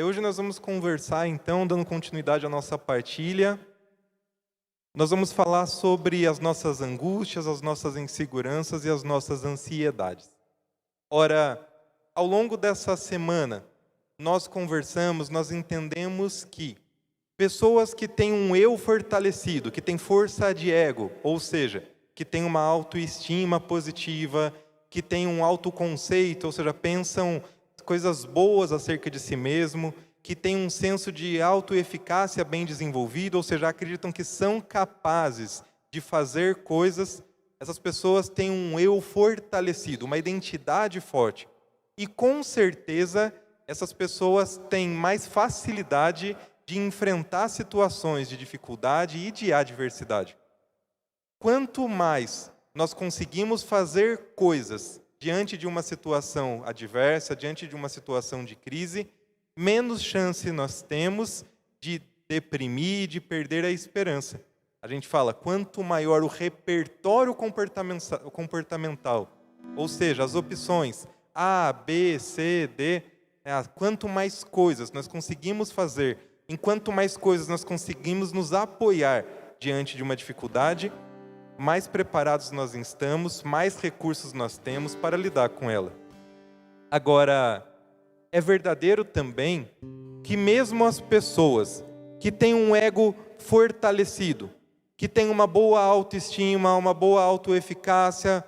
Hoje nós vamos conversar, então, dando continuidade à nossa partilha. Nós vamos falar sobre as nossas angústias, as nossas inseguranças e as nossas ansiedades. Ora, ao longo dessa semana, nós conversamos, nós entendemos que pessoas que têm um eu fortalecido, que têm força de ego, ou seja, que têm uma autoestima positiva, que têm um autoconceito, ou seja, pensam coisas boas acerca de si mesmo, que têm um senso de autoeficácia bem desenvolvido, ou seja, acreditam que são capazes de fazer coisas. Essas pessoas têm um eu fortalecido, uma identidade forte. E com certeza, essas pessoas têm mais facilidade de enfrentar situações de dificuldade e de adversidade. Quanto mais nós conseguimos fazer coisas diante de uma situação adversa, diante de uma situação de crise, menos chance nós temos de deprimir, de perder a esperança. A gente fala, quanto maior o repertório comportamental, ou seja, as opções A, B, C, D, quanto mais coisas nós conseguimos fazer, enquanto mais coisas nós conseguimos nos apoiar diante de uma dificuldade, mais preparados nós estamos, mais recursos nós temos para lidar com ela. Agora, é verdadeiro também que mesmo as pessoas que têm um ego fortalecido, que têm uma boa autoestima, uma boa autoeficácia,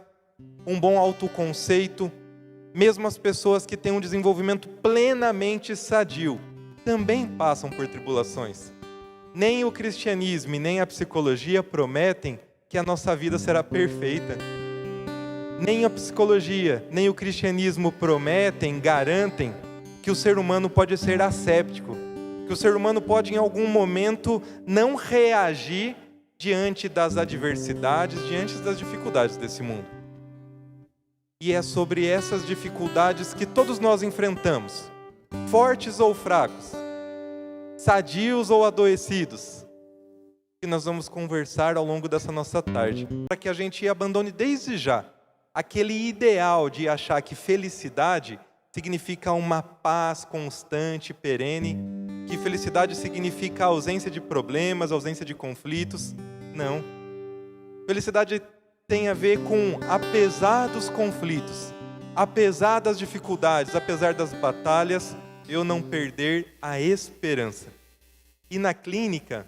um bom autoconceito, mesmo as pessoas que têm um desenvolvimento plenamente sadio, também passam por tribulações. Nem o cristianismo e nem a psicologia prometem que a nossa vida será perfeita. Nem a psicologia, nem o cristianismo prometem, garantem que o ser humano pode ser asséptico, que o ser humano pode em algum momento não reagir diante das adversidades, diante das dificuldades desse mundo. E é sobre essas dificuldades que todos nós enfrentamos, fortes ou fracos, sadios ou adoecidos, que nós vamos conversar ao longo dessa nossa tarde, para que a gente abandone desde já aquele ideal de achar que felicidade significa uma paz constante, perene, que felicidade significa ausência de problemas, ausência de conflitos. Não. Felicidade tem a ver com, apesar dos conflitos, apesar das dificuldades, apesar das batalhas, eu não perder a esperança. E na clínica,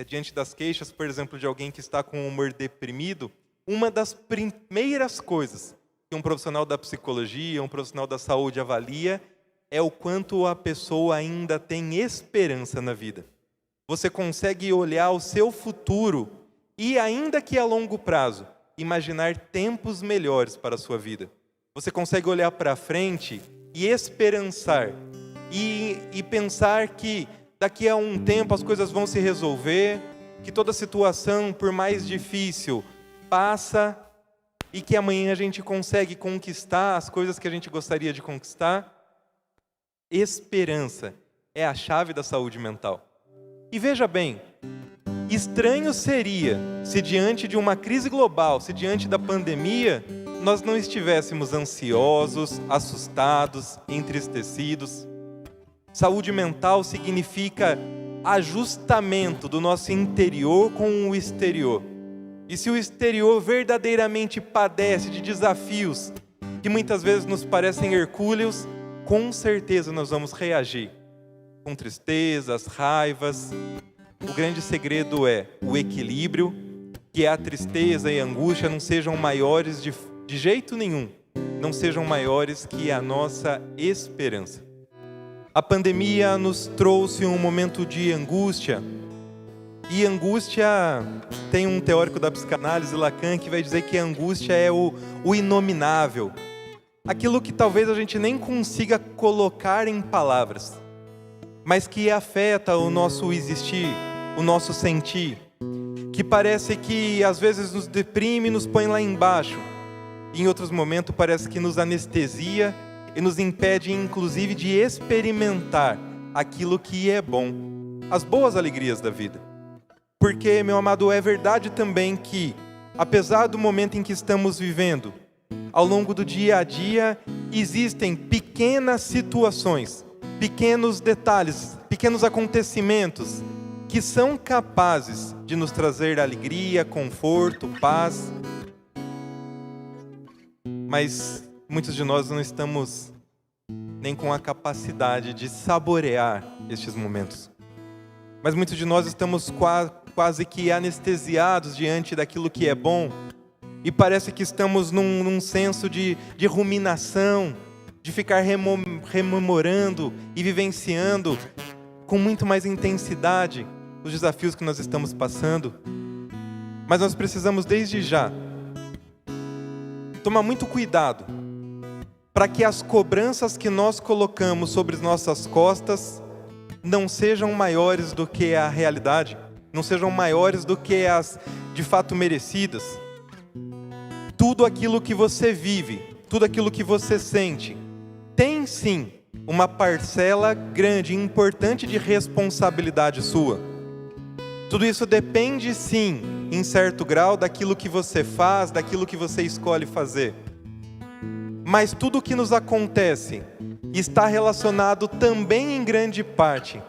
diante das queixas, por exemplo, de alguém que está com um humor deprimido, uma das primeiras coisas que um profissional da psicologia, um profissional da saúde avalia é o quanto a pessoa ainda tem esperança na vida. Você consegue olhar o seu futuro e, ainda que a longo prazo, imaginar tempos melhores para a sua vida. Você consegue olhar para frente e esperançar e pensar que daqui a um tempo as coisas vão se resolver, que toda situação, por mais difícil, passa e que amanhã a gente consegue conquistar as coisas que a gente gostaria de conquistar. Esperança é a chave da saúde mental. E veja bem, estranho seria se diante de uma crise global, se diante da pandemia, nós não estivéssemos ansiosos, assustados, entristecidos. Saúde mental significa ajustamento do nosso interior com o exterior. E se o exterior verdadeiramente padece de desafios que muitas vezes nos parecem hercúleos, com certeza nós vamos reagir com tristezas, raivas. O grande segredo é o equilíbrio, que a tristeza e a angústia não sejam maiores de jeito nenhum, não sejam maiores que a nossa esperança. A pandemia nos trouxe um momento de angústia, e angústia, tem um teórico da psicanálise, Lacan, que vai dizer que a angústia é o inominável, aquilo que talvez a gente nem consiga colocar em palavras, mas que afeta o nosso existir, o nosso sentir, que parece que às vezes nos deprime, nos põe lá embaixo, e em outros momentos parece que nos anestesia e nos impede inclusive de experimentar aquilo que é bom, as boas alegrias da vida. Porque, meu amado, é verdade também que, apesar do momento em que estamos vivendo, ao longo do dia a dia, existem pequenas situações pequenos detalhes, pequenos acontecimentos que são capazes de nos trazer alegria, conforto, paz. Mas muitos de nós não estamos nem com a capacidade de saborear estes momentos. Mas muitos de nós estamos quase que anestesiados diante daquilo que é bom, e parece que estamos num senso de ruminação, de ficar rememorando e vivenciando com muito mais intensidade os desafios que nós estamos passando. Mas nós precisamos desde já tomar muito cuidado para que as cobranças que nós colocamos sobre as nossas costas não sejam maiores do que a realidade, não sejam maiores do que as de fato merecidas. Tudo aquilo que você vive, tudo aquilo que você sente, tem sim uma parcela grande e importante de responsabilidade sua. Tudo isso depende sim, em certo grau, daquilo que você faz, daquilo que você escolhe fazer. Mas tudo o que nos acontece está relacionado também em grande parte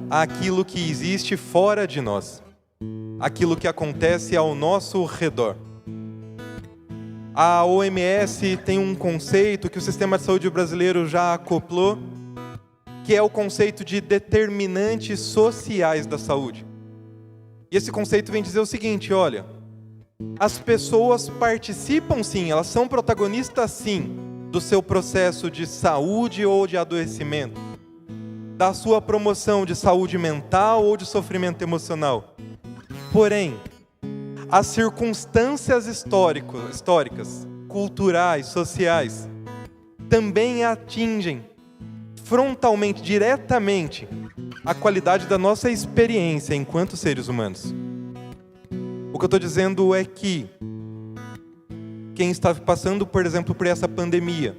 àquilo que existe fora de nós, aquilo que acontece ao nosso redor. A OMS tem um conceito que o sistema de saúde brasileiro já acoplou, que é o conceito de determinantes sociais da saúde. E esse conceito vem dizer o seguinte: olha, as pessoas participam sim, elas são protagonistas sim, do seu processo de saúde ou de adoecimento, da sua promoção de saúde mental ou de sofrimento emocional. Porém, as circunstâncias históricas, culturais, sociais, também atingem frontalmente, diretamente, a qualidade da nossa experiência enquanto seres humanos. O que eu estou dizendo é que quem está passando, por exemplo, por essa pandemia,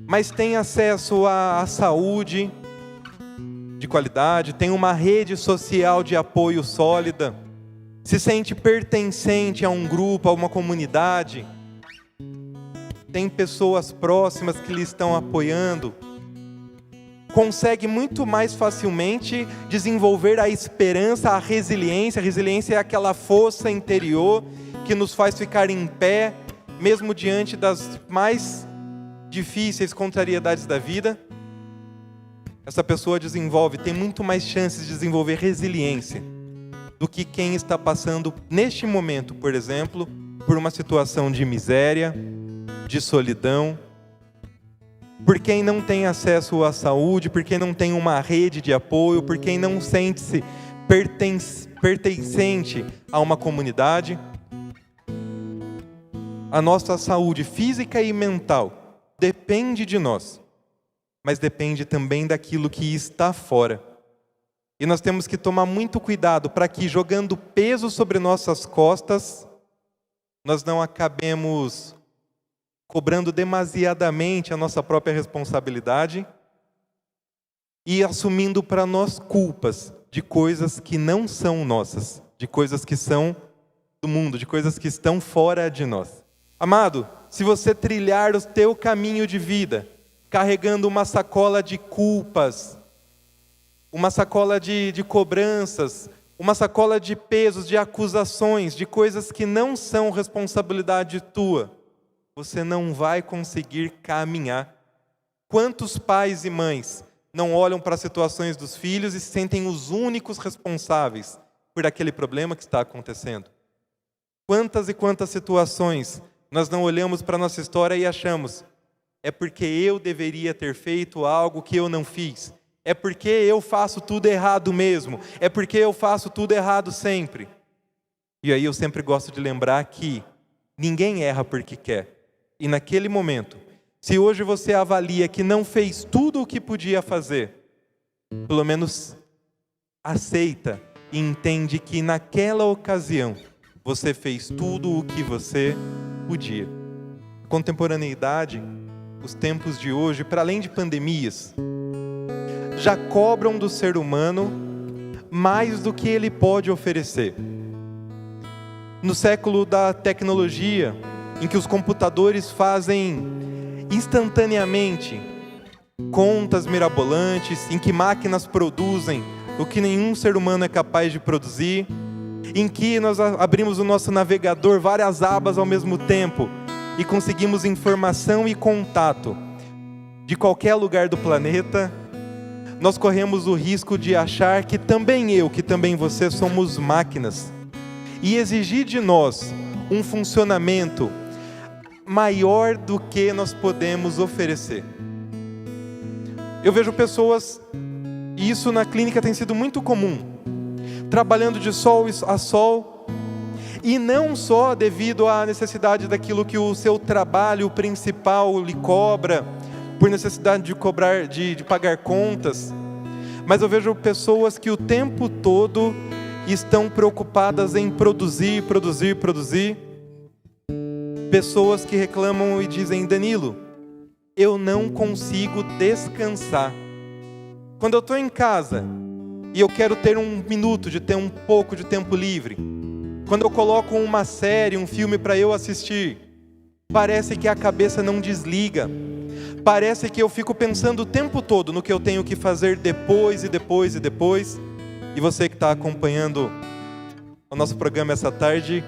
mas tem acesso à saúde de qualidade, tem uma rede social de apoio sólida, se sente pertencente a um grupo, a uma comunidade, tem pessoas próximas que lhe estão apoiando, consegue muito mais facilmente desenvolver a esperança, a resiliência. A resiliência é aquela força interior que nos faz ficar em pé, mesmo diante das mais difíceis contrariedades da vida. Essa pessoa tem muito mais chances de desenvolver resiliência do que quem está passando neste momento, por exemplo, por uma situação de miséria, de solidão, por quem não tem acesso à saúde, por quem não tem uma rede de apoio, por quem não sente-se pertencente a uma comunidade. A nossa saúde física e mental depende de nós, mas depende também daquilo que está fora. E nós temos que tomar muito cuidado para que, jogando peso sobre nossas costas, nós não acabemos cobrando demasiadamente a nossa própria responsabilidade e assumindo para nós culpas de coisas que não são nossas, de coisas que são do mundo, de coisas que estão fora de nós. Amado, se você trilhar o teu caminho de vida, carregando uma sacola de culpas, uma sacola de cobranças, uma sacola de pesos, de acusações, de coisas que não são responsabilidade tua, você não vai conseguir caminhar. Quantos pais e mães não olham para as situações dos filhos e se sentem os únicos responsáveis por aquele problema que está acontecendo? Quantas e quantas situações nós não olhamos para a nossa história e achamos: é porque eu deveria ter feito algo que eu não fiz, é porque eu faço tudo errado mesmo, é porque eu faço tudo errado sempre. E aí eu sempre gosto de lembrar que ninguém erra porque quer. E naquele momento, se hoje você avalia que não fez tudo o que podia fazer, pelo menos aceita e entende que naquela ocasião você fez tudo o que você podia. A contemporaneidade, os tempos de hoje, para além de pandemias, já cobram do ser humano mais do que ele pode oferecer. No século da tecnologia, em que os computadores fazem instantaneamente contas mirabolantes, em que máquinas produzem o que nenhum ser humano é capaz de produzir, em que nós abrimos o nosso navegador, várias abas ao mesmo tempo, e conseguimos informação e contato de qualquer lugar do planeta, nós corremos o risco de achar que também eu, que também você somos máquinas, e exigir de nós um funcionamento maior do que nós podemos oferecer. Eu vejo pessoas, e isso na clínica tem sido muito comum, trabalhando de sol a sol, e não só devido à necessidade daquilo que o seu trabalho principal lhe cobra, por necessidade de cobrar, de pagar contas, mas eu vejo pessoas que o tempo todo estão preocupadas em produzir, pessoas que reclamam e dizem: Danilo, eu não consigo descansar. Quando eu estou em casa e eu quero ter um minuto de ter um pouco de tempo livre, quando eu coloco uma série, um filme para eu assistir, parece que a cabeça não desliga, parece que eu fico pensando o tempo todo no que eu tenho que fazer depois. E você que está acompanhando o nosso programa essa tarde,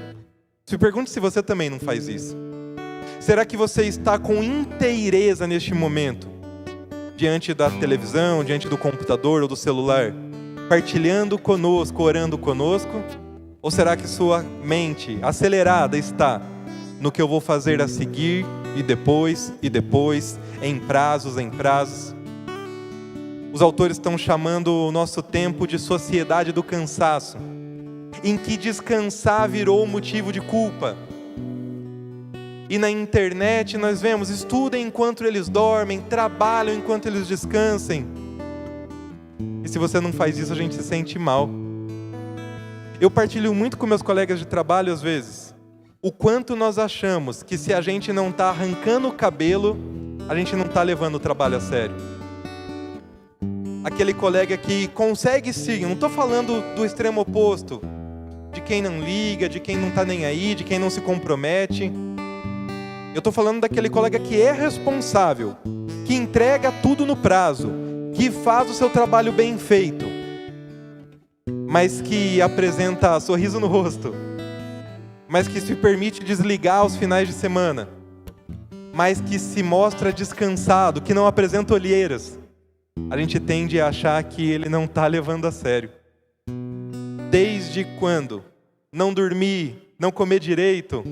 se pergunte se você também não faz isso. Será que você está com inteireza neste momento, diante da televisão, diante do computador ou do celular, partilhando conosco, orando conosco? Ou será que sua mente acelerada está no que eu vou fazer a seguir, e depois, em prazos? Os autores estão chamando o nosso tempo de sociedade do cansaço, em que descansar virou motivo de culpa. E na internet nós vemos: estudem enquanto eles dormem, trabalham enquanto eles descansem. E se você não faz isso, a gente se sente mal. Eu partilho muito com meus colegas de trabalho às vezes, o quanto nós achamos que se a gente não está arrancando o cabelo, a gente não está levando o trabalho a sério. Aquele colega que consegue sim, não estou falando do extremo oposto, de quem não liga, de quem não está nem aí, de quem não se compromete. Eu estou falando daquele colega que é responsável, que entrega tudo no prazo, que faz o seu trabalho bem feito, mas que apresenta sorriso no rosto, mas que se permite desligar aos finais de semana, mas que se mostra descansado, que não apresenta olheiras. A gente tende a achar que ele não está levando a sério. Desde quando não dormir, não comer direito,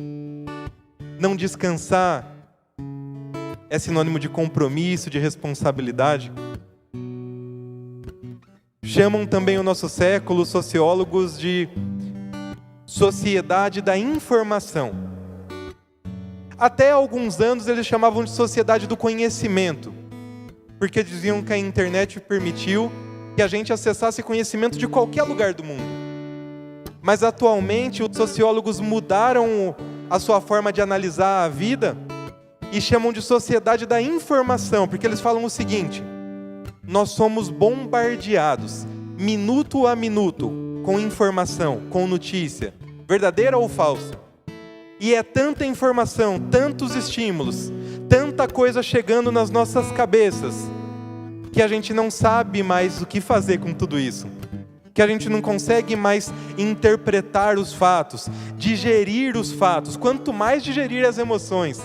não descansar é sinônimo de compromisso, de responsabilidade? Chamam também o nosso século sociólogos de sociedade da informação. Até alguns anos eles chamavam de sociedade do conhecimento, porque diziam que a internet permitiu que a gente acessasse conhecimento de qualquer lugar do mundo. Mas atualmente os sociólogos mudaram a sua forma de analisar a vida e chamam de sociedade da informação, porque eles falam o seguinte: nós somos bombardeados, minuto a minuto, com informação, com notícia, verdadeira ou falsa. E é tanta informação, tantos estímulos, tanta coisa chegando nas nossas cabeças, que a gente não sabe mais o que fazer com tudo isso. Que a gente não consegue mais interpretar os fatos, digerir os fatos, quanto mais digerir as emoções.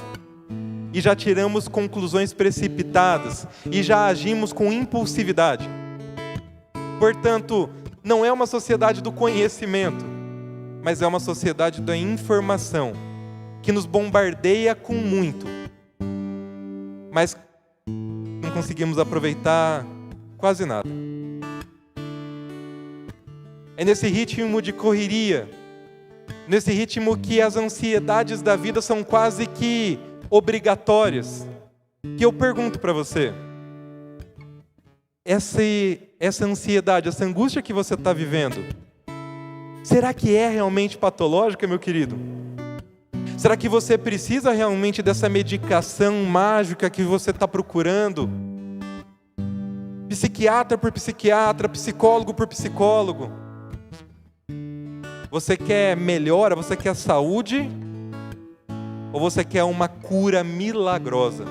E já tiramos conclusões precipitadas, e já agimos com impulsividade. Portanto, não é uma sociedade do conhecimento, mas é uma sociedade da informação, que nos bombardeia com muito, mas não conseguimos aproveitar quase nada. É nesse ritmo de correria, nesse ritmo que as ansiedades da vida são quase que obrigatórias, que eu pergunto para você: essa ansiedade, essa angústia que você está vivendo, será que é realmente patológica, meu querido? Será que você precisa realmente dessa medicação mágica que você está procurando? Psiquiatra por psiquiatra, psicólogo por psicólogo. Você quer melhora? Você quer saúde? Ou você quer uma cura milagrosa?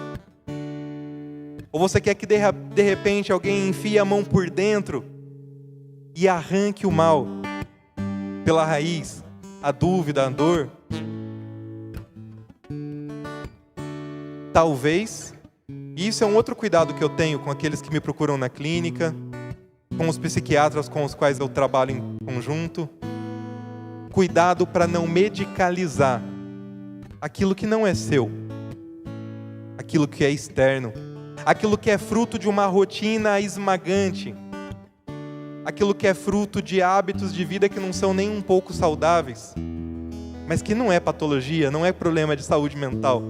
Ou você quer que de repente alguém enfie a mão por dentro e arranque o mal pela raiz, a dúvida, a dor? Talvez, e isso é um outro cuidado que eu tenho com aqueles que me procuram na clínica, com os psiquiatras com os quais eu trabalho em conjunto. Cuidado para não medicalizar aquilo que não é seu, aquilo que é externo, aquilo que é fruto de uma rotina esmagante, aquilo que é fruto de hábitos de vida que não são nem um pouco saudáveis, mas que não é patologia, não é problema de saúde mental.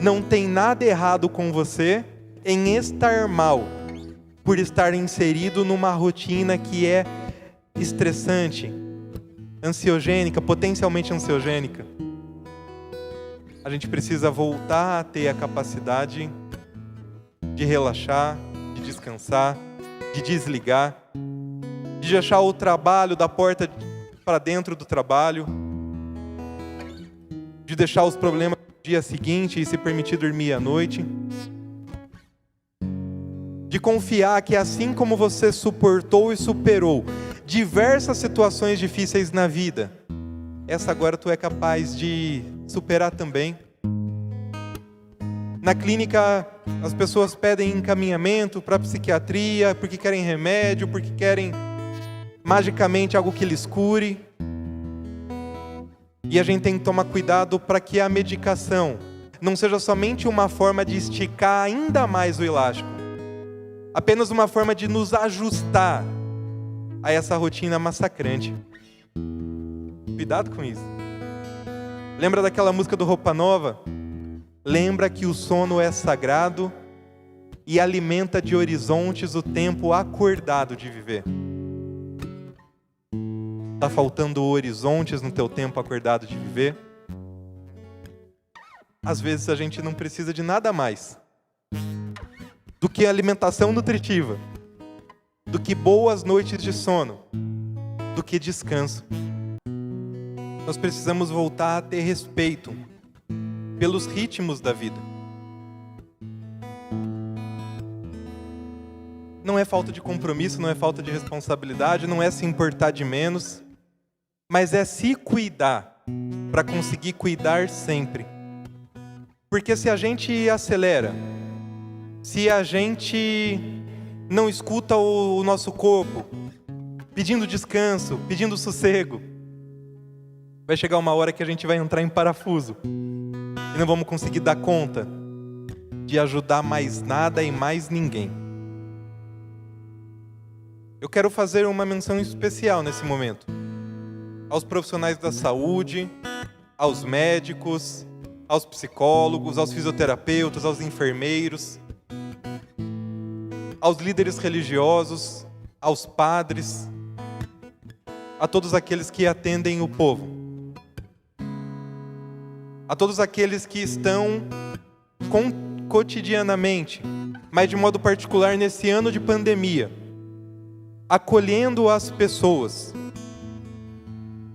Não tem nada errado com você em estar mal, por estar inserido numa rotina que é estressante, ansiogênica, potencialmente ansiogênica. A gente precisa voltar a ter a capacidade de relaxar, de descansar, de desligar, de deixar o trabalho da porta para dentro do trabalho, de deixar os problemas no dia seguinte e se permitir dormir à noite, de confiar que assim como você suportou e superou diversas situações difíceis na vida, essa agora tu é capaz de superar também. Na clínica, as pessoas pedem encaminhamento para psiquiatria, porque querem remédio, porque querem magicamente algo que lhes cure. E a gente tem que tomar cuidado para que a medicação não seja somente uma forma de esticar ainda mais o elástico, apenas uma forma de nos ajustar a essa rotina massacrante. Cuidado com isso. Lembra daquela música do Roupa Nova? Lembra que o sono é sagrado e alimenta de horizontes o tempo acordado de viver. Está faltando horizontes no teu tempo acordado de viver? Às vezes a gente não precisa de nada mais do que alimentação nutritiva, do que boas noites de sono, do que descanso. Nós precisamos voltar a ter respeito pelos ritmos da vida. Não é falta de compromisso, não é falta de responsabilidade, não é se importar de menos, mas é se cuidar para conseguir cuidar sempre. Porque se a gente acelera, se a gente não escuta o nosso corpo pedindo descanso, pedindo sossego, vai chegar uma hora que a gente vai entrar em parafuso e não vamos conseguir dar conta de ajudar mais nada e mais ninguém. Eu quero fazer uma menção especial nesse momento aos profissionais da saúde, aos médicos, aos psicólogos, aos fisioterapeutas, aos enfermeiros, aos líderes religiosos, aos padres, a todos aqueles que atendem o povo, a todos aqueles que estão cotidianamente, mas de modo particular nesse ano de pandemia, acolhendo as pessoas,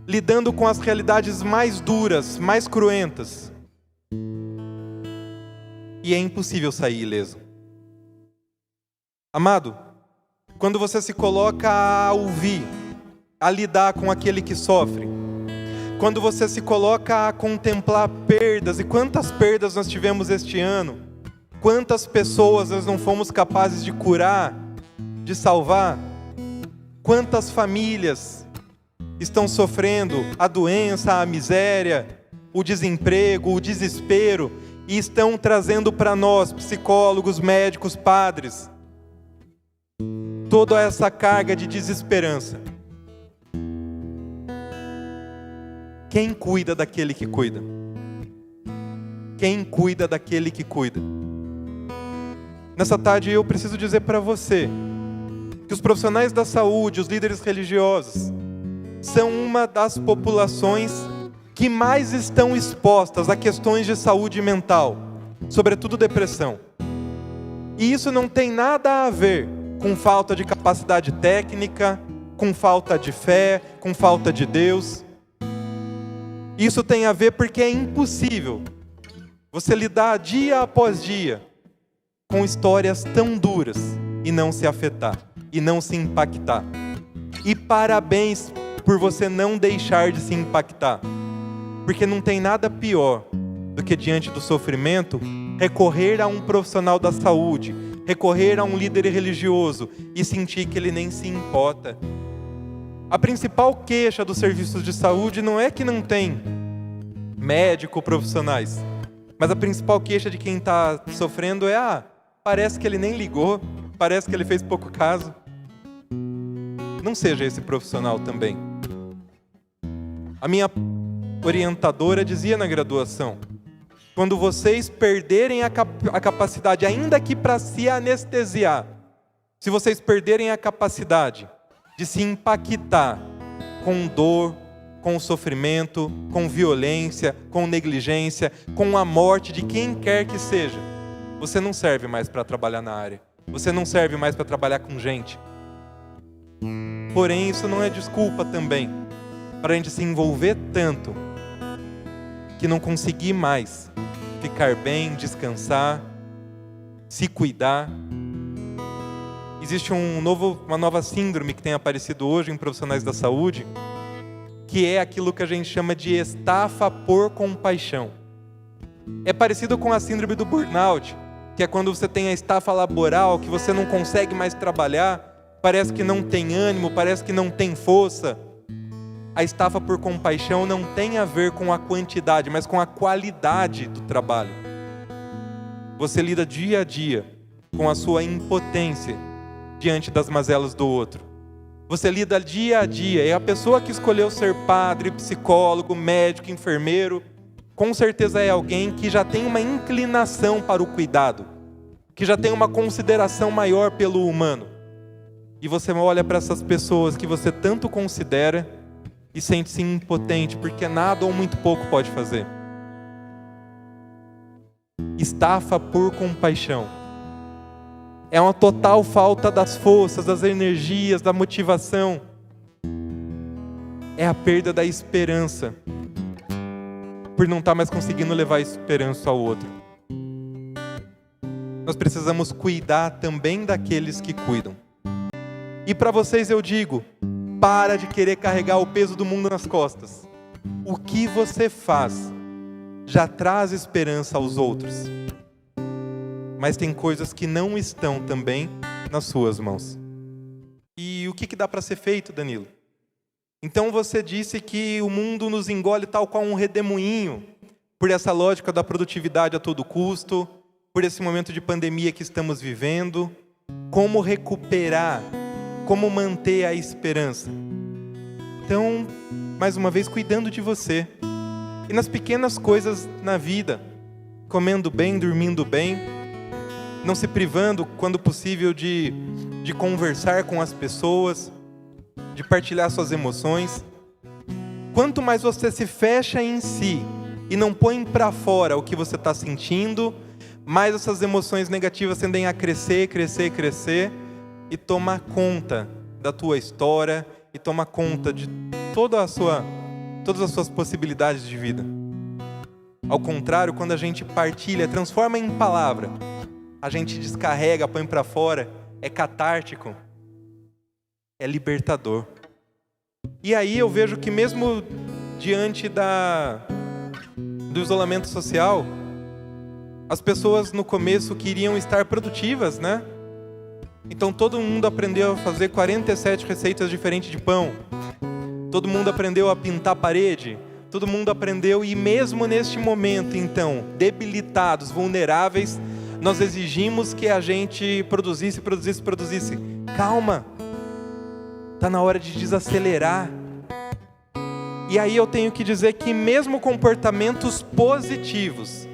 lidando com as realidades mais duras, mais cruentas. E é impossível sair ileso. Amado, quando você se coloca a ouvir, a lidar com aquele que sofre, quando você se coloca a contemplar perdas, e quantas perdas nós tivemos este ano, quantas pessoas nós não fomos capazes de curar, de salvar, quantas famílias estão sofrendo a doença, a miséria, o desemprego, o desespero, e estão trazendo para nós, psicólogos, médicos, padres, toda essa carga de desesperança. Quem cuida daquele que cuida? Quem cuida daquele que cuida? Nessa tarde eu preciso dizer para você que os profissionais da saúde, os líderes religiosos, são uma das populações que mais estão expostas a questões de saúde mental, sobretudo depressão. E isso não tem nada a ver com falta de capacidade técnica, com falta de fé, com falta de Deus. Isso tem a ver porque é impossível você lidar dia após dia com histórias tão duras e não se afetar, e não se impactar. E parabéns por você não deixar de se impactar, porque não tem nada pior do que, diante do sofrimento, recorrer a um profissional da saúde, recorrer a um líder religioso e sentir que ele nem se importa. A principal queixa dos serviços de saúde não é que não tem médico profissionais, mas a principal queixa de quem está sofrendo é: parece que ele nem ligou, parece que ele fez pouco caso. Não seja esse profissional também. A minha orientadora dizia na graduação: quando vocês perderem a capacidade, ainda que para se anestesiar, se vocês perderem a capacidade de se impactar com dor, com sofrimento, com violência, com negligência, com a morte de quem quer que seja, você não serve mais para trabalhar na área. Você não serve mais para trabalhar com gente. Porém, isso não é desculpa também para a gente se envolver tanto que não conseguir mais ficar bem, descansar, se cuidar. Existe uma nova síndrome que tem aparecido hoje em profissionais da saúde, que é aquilo que a gente chama de estafa por compaixão. É parecido com a síndrome do burnout, que é quando você tem a estafa laboral, que você não consegue mais trabalhar, parece que não tem ânimo, parece que não tem força. A estafa por compaixão não tem a ver com a quantidade, mas com a qualidade do trabalho. Você lida dia a dia com a sua impotência diante das mazelas do outro. Você lida dia a dia, e a pessoa que escolheu ser padre, psicólogo, médico, enfermeiro, com certeza é alguém que já tem uma inclinação para o cuidado, que já tem uma consideração maior pelo humano. E você olha para essas pessoas que você tanto considera e sente-se impotente, porque nada ou muito pouco pode fazer. Estafa por compaixão é uma total falta das forças, das energias, da motivação. É a perda da esperança, por não estar mais conseguindo levar a esperança ao outro. Nós precisamos cuidar também daqueles que cuidam. E para vocês eu digo: para de querer carregar o peso do mundo nas costas. O que você faz já traz esperança aos outros. Mas tem coisas que não estão também nas suas mãos. E o que dá para ser feito, Danilo? Então você disse que o mundo nos engole tal qual um redemoinho, por essa lógica da produtividade a todo custo, por esse momento de pandemia que estamos vivendo. Como recuperar? Como manter a esperança? Então, mais uma vez, cuidando de você. E nas pequenas coisas na vida, comendo bem, dormindo bem, não se privando, quando possível, de conversar com as pessoas, de partilhar suas emoções. Quanto mais você se fecha em si e não põe para fora o que você está sentindo, mais essas emoções negativas tendem a crescer, crescer, crescer e tomar conta da tua história e tomar conta de todas as suas possibilidades de vida. Ao contrário, quando a gente partilha, transforma em palavra, a gente descarrega, põe para fora, é catártico, é libertador. E aí eu vejo que mesmo diante do isolamento social, as pessoas no começo queriam estar produtivas, né? Então todo mundo aprendeu a fazer 47 receitas diferentes de pão. Todo mundo aprendeu a pintar parede. Todo mundo aprendeu, e mesmo neste momento, então, debilitados, vulneráveis, nós exigimos que a gente produzisse. Calma, está na hora de desacelerar. E aí eu tenho que dizer que mesmo comportamentos positivos,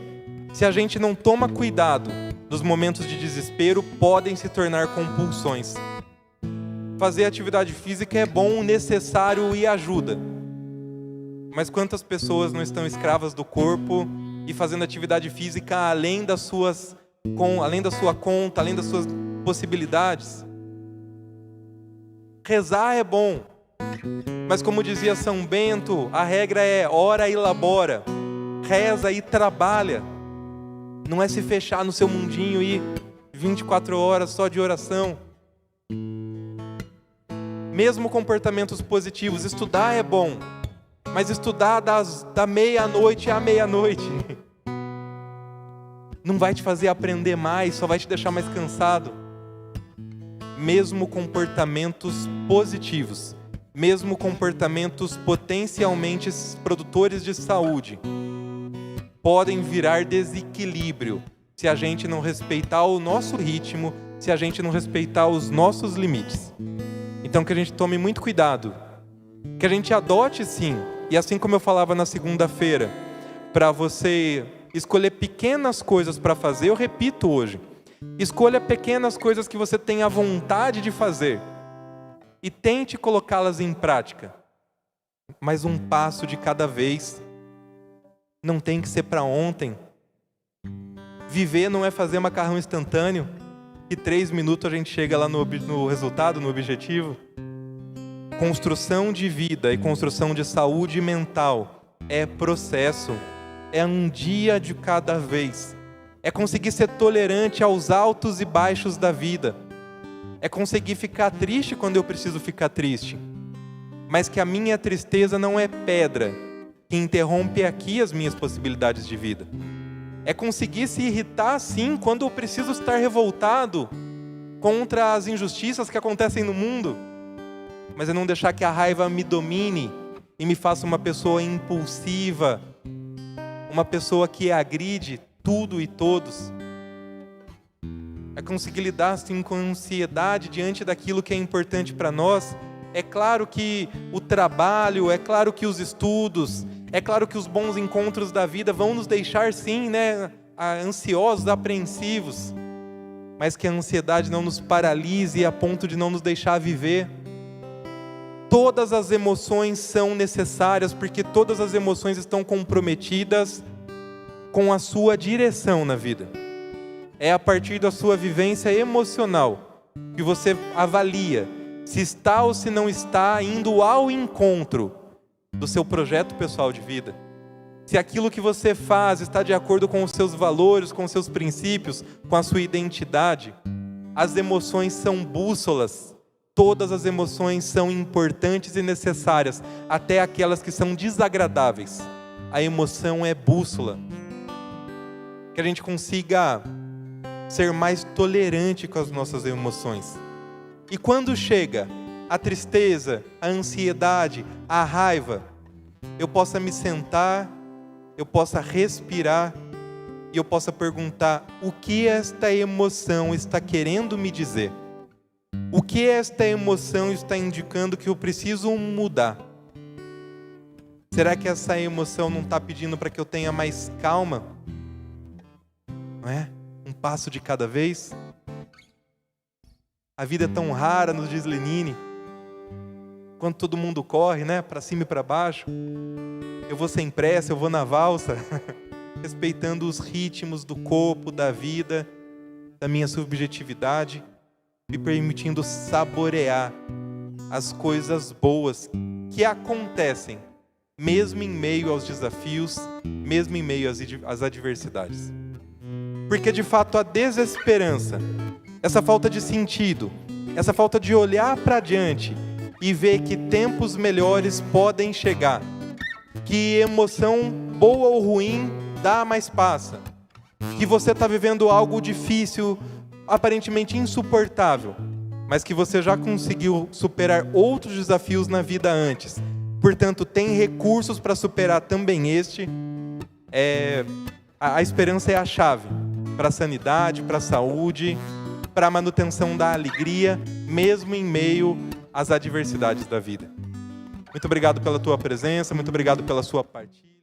se a gente não toma cuidado nos momentos de desespero, podem se tornar compulsões. Fazer atividade física é bom, necessário e ajuda. Mas quantas pessoas não estão escravas do corpo e fazendo atividade física além da sua conta, além das suas possibilidades? Rezar é bom, mas como dizia São Bento, a regra é ora e labora, reza e trabalha. Não é se fechar no seu mundinho e 24 horas só de oração. Mesmo comportamentos positivos, estudar é bom, mas estudar da meia-noite à meia-noite não vai te fazer aprender mais, só vai te deixar mais cansado. Mesmo comportamentos positivos, mesmo comportamentos potencialmente produtores de saúde, podem virar desequilíbrio se a gente não respeitar o nosso ritmo, se a gente não respeitar os nossos limites. Então que a gente tome muito cuidado, que a gente adote sim, e assim como eu falava na segunda-feira, para você escolher pequenas coisas para fazer, eu repito hoje, escolha pequenas coisas que você tenha vontade de fazer e tente colocá-las em prática, mas um passo de cada vez. Não tem que ser para ontem. Viver não é fazer macarrão instantâneo e 3 minutos a gente chega lá no resultado, no objetivo. Construção de vida e construção de saúde mental é processo, é um dia de cada vez. É conseguir ser tolerante aos altos e baixos da vida. É conseguir ficar triste quando eu preciso ficar triste. Mas que a minha tristeza não é pedra que interrompe aqui as minhas possibilidades de vida. É conseguir se irritar sim quando eu preciso estar revoltado contra as injustiças que acontecem no mundo. Mas é não deixar que a raiva me domine e me faça uma pessoa impulsiva, uma pessoa que agride tudo e todos. É conseguir lidar assim com ansiedade diante daquilo que é importante para nós. É claro que o trabalho, é claro que os estudos, é claro que os bons encontros da vida vão nos deixar sim, ansiosos, apreensivos, mas que a ansiedade não nos paralise a ponto de não nos deixar viver. Todas as emoções são necessárias, porque todas as emoções estão comprometidas com a sua direção na vida. É a partir da sua vivência emocional que você avalia se está ou se não está indo ao encontro do seu projeto pessoal de vida. Se aquilo que você faz está de acordo com os seus valores, com os seus princípios, com a sua identidade. As emoções são bússolas. Todas as emoções são importantes e necessárias, até aquelas que são desagradáveis. A emoção é bússola. Que a gente consiga ser mais tolerante com as nossas emoções. E quando chega a tristeza, a ansiedade, a raiva, eu possa me sentar, eu possa respirar e eu possa perguntar: o que esta emoção está querendo me dizer? O que esta emoção está indicando que eu preciso mudar? Será que essa emoção não está pedindo para que eu tenha mais calma? Não é? Um passo de cada vez? A vida é tão rara, nos diz Lenine. Quando todo mundo corre, para cima e para baixo, eu vou sem pressa, eu vou na valsa, respeitando os ritmos do corpo, da vida, da minha subjetividade, me permitindo saborear as coisas boas que acontecem, mesmo em meio aos desafios, mesmo em meio às adversidades. Porque de fato a desesperança, essa falta de sentido, essa falta de olhar para diante e ver que tempos melhores podem chegar, que emoção boa ou ruim dá, mas passa, que você está vivendo algo difícil, aparentemente insuportável, mas que você já conseguiu superar outros desafios na vida antes, portanto tem recursos para superar também este. A esperança é a chave para a sanidade, para a saúde, para a manutenção da alegria, mesmo em meio às adversidades da vida. Muito obrigado pela tua presença, muito obrigado pela sua partilha.